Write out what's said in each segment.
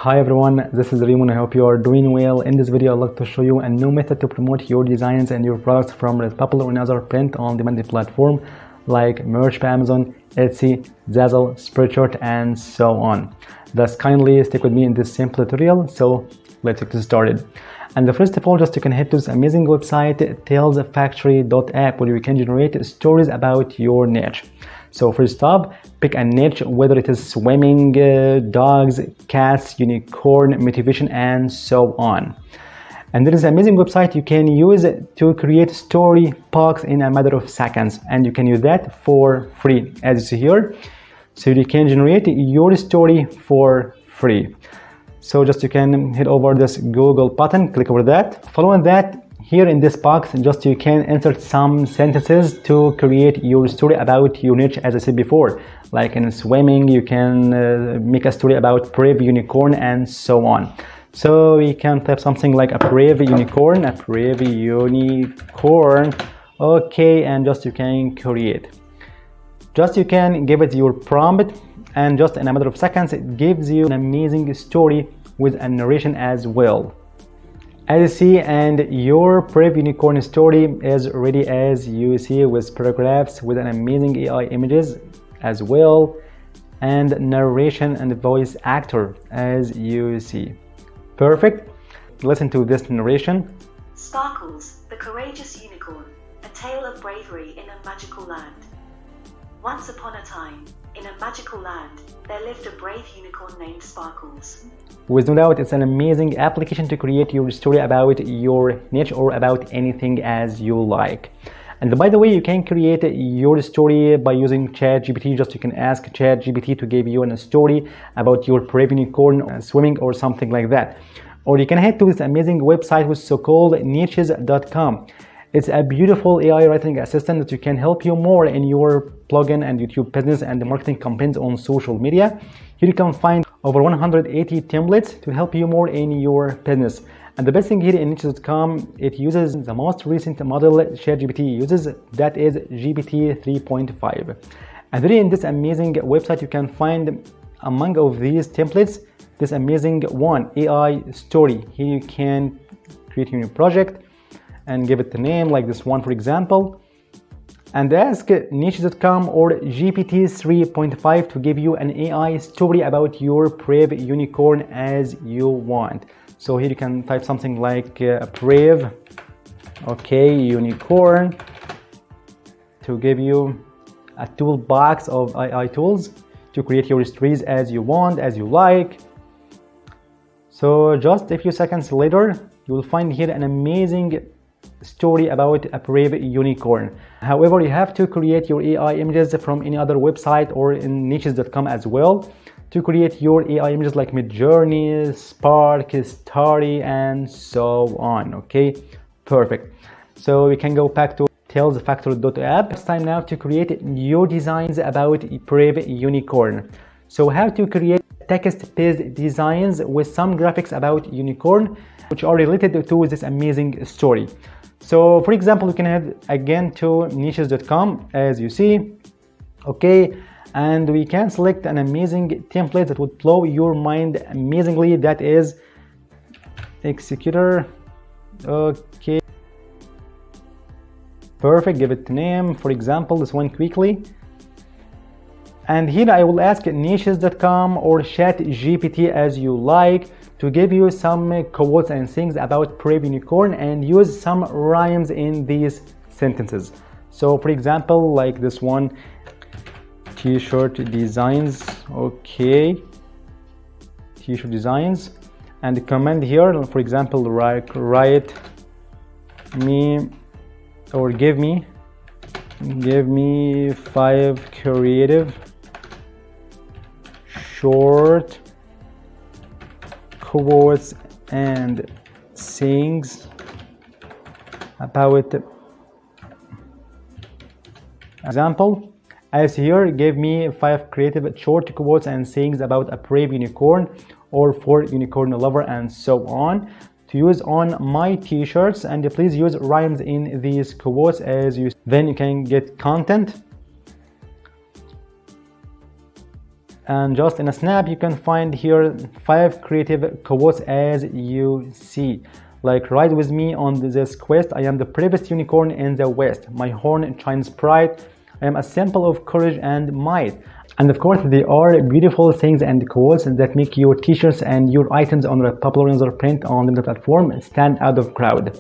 Hi everyone, this is Raymond. I hope you are doing well. In this video, I'd like to show you a new method to promote your designs and your products from Redbubble or another print-on-demand platform like Merch by Amazon, Etsy, Zazzle, Spreadshirt, and so on. Thus, kindly stick with me in this simple tutorial. So let's get started. And first of all, just you can head to this amazing website, talesfactory.app, where you can generate stories about your niche. So first up, pick a niche, whether it is swimming, dogs, cats, unicorn, motivation, and so on. And there is an amazing website you can use to create story packs in a matter of seconds, and you can use that for free, as you see here. So you can generate your story for free. So just you can head over this Google button, click over that. Following that, here in this box, just you can insert some sentences to create your story about your niche, as I said before. Like in swimming, you can make a story about brave unicorn and so on. So we can type something like a brave unicorn, okay, and just you can create. Just you can give it your prompt, and just in a matter of seconds, it gives you an amazing story with a narration as well. As you see, and your brave unicorn story is ready, as you see, with paragraphs with an amazing AI images as well, and narration and voice actor, as you see. Perfect. Listen to this narration. Sparkles, the courageous unicorn, a tale of bravery in a magical land. Once upon a time, in a magical land, there lived a brave unicorn named Sparkles. With no doubt, it's an amazing application to create your story about your niche or about anything as you like. And by the way, you can create your story by using ChatGPT. Just you can ask ChatGPT to give you a story about your brave unicorn swimming or something like that. Or you can head to this amazing website which is so-called niches.com. It's a beautiful AI writing assistant that you can help you more in your plugin and YouTube business and the marketing campaigns on social media. Here you can find over 180 templates to help you more in your business. And the best thing here in niches.com, it uses the most recent model ChatGPT uses, that is GPT 3.5. And then in this amazing website, you can find among of these templates this amazing one, AI story. Here you can create your new project and give it a name like this one, for example, and ask niches.com or GPT 3.5 to give you an AI story about your brave unicorn as you want. So here you can type something like brave, okay, unicorn, to give you a toolbox of AI tools to create your stories as you want, as you like. So just a few seconds later, you will find here an amazing story about a brave unicorn. However, you have to create your AI images from any other website or in niches.com as well to create your AI images like Midjourney, Spark, Starry, and so on. Okay, perfect. So we can go back to talesfactory.app. It's time now to create your designs about brave unicorn. So how to create text-based designs with some graphics about unicorn which are related to this amazing story. So for example, you can head again to niches.com, as you see, okay, and we can select an amazing template that would blow your mind amazingly, that is executor. Okay, perfect. Give it a name, for example, this one quickly. And here I will ask niches.com or ChatGPT, as you like, to give you some quotes and things about brave unicorn and use some rhymes in these sentences. So for example, like this one, t-shirt designs, okay, t-shirt designs, and the command here, for example, write me or give me 5 creative short quotes and sayings about example. As here, give me 5 creative short quotes and sayings about a brave unicorn or for unicorn lover and so on to use on my t-shirts, and please use rhymes in these quotes as you then you can get content and just in a snap you can find here 5 creative quotes as you see, like ride with me on this quest, I am the bravest unicorn in the west, my horn shines bright, I am a symbol of courage and might. And of course there are beautiful things and quotes that make your t-shirts and your items on Redbubble or another print on the platform stand out of crowd.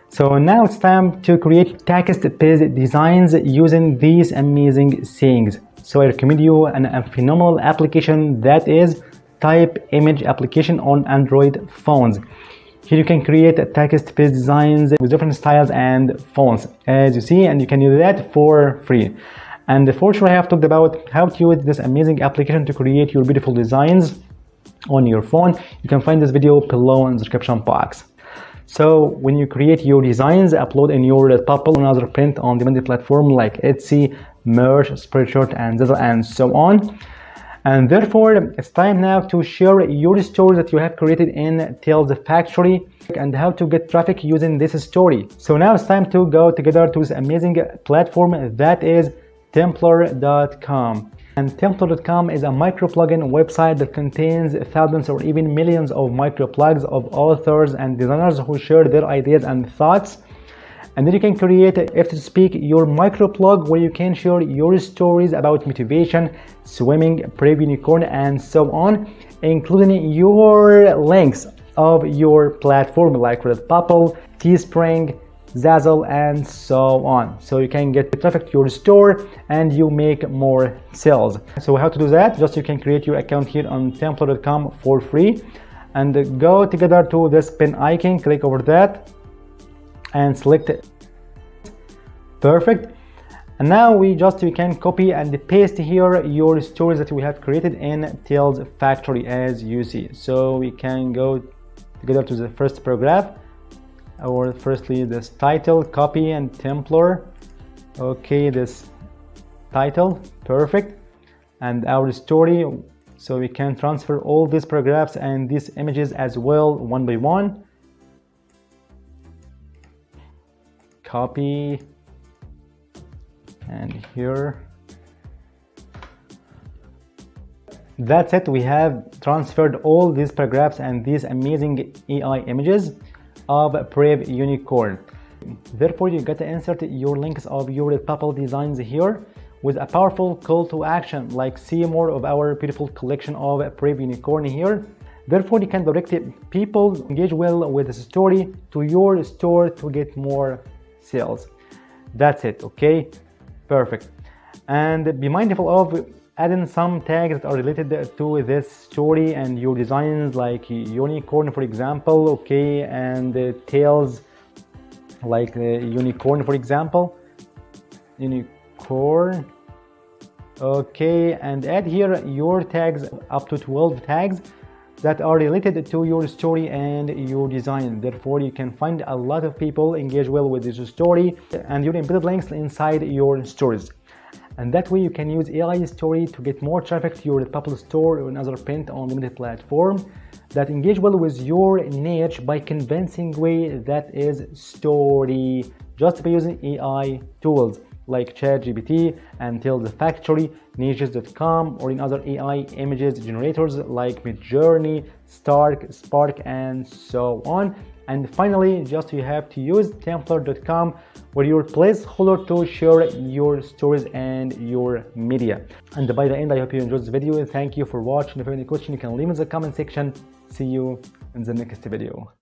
So now it's time to create text-based designs using these amazing sayings. So I recommend you a phenomenal application, that is Typimage application on Android phones. Here you can create text-based designs with different styles and fonts as you see, and you can do that for free. And for sure I have talked about how to use this amazing application to create your beautiful designs on your phone. You can find this video below in the description box. So when you create your designs, upload in your Redbubble and other print on demand platform like Etsy, Merch, Spreadshirt, and Zazzle, and so on. And therefore it's time now to share your story that you have created in Tails Factory and how to get traffic using this story. So now it's time to go together to this amazing platform, that is Templar.com. And Templar.com is a micro plugin website that contains thousands or even millions of micro plugs of authors and designers who share their ideas and thoughts. And then you can create, if to speak, your micro plug where you can share your stories about motivation, swimming, brave unicorn, and so on, including your links of your platform like Redbubble, Teespring, Zazzle, and so on. So you can get traffic to your store and you make more sales. So how to do that? Just you can create your account here on Templar.com for free and go together to this pen icon, click over that and select it. Perfect. And now we can copy and paste here your stories that we have created in Tails Factory as you see. So we can go together to the first paragraph, or firstly this title, copy and Templar. Okay, this title, perfect. And our story, so we can transfer all these paragraphs and these images as well one by one. Copy, and here. That's it, we have transferred all these paragraphs and these amazing AI images of Brave Unicorn. Therefore you got to insert your links of your Redbubble designs here with a powerful call to action like see more of our beautiful collection of Brave Unicorn here. Therefore you can direct people engage well with the story to your store to get more sales. That's it. Okay, perfect. And be mindful of adding some tags that are related to this story and your designs, like unicorn for example, okay, and tails like unicorn for example, unicorn, okay, and add here your tags, up to 12 tags that are related to your story and your design. Therefore you can find a lot of people engage well with this story and your embedded links inside your stories. And that way you can use AI story to get more traffic to your Redbubble store or another print on limited platform that engage well with your niche by convincing way that is story, just by using AI tools like ChatGPT and Tails Factory, niches.com, or in other AI images generators like Midjourney, Spark, and so on. And finally, just you have to use Templar.com where your placeholder to share your stories and your media. And by the end, I hope you enjoyed this video. Thank you for watching. If you have any question, you can leave in the comment section. See you in the next video.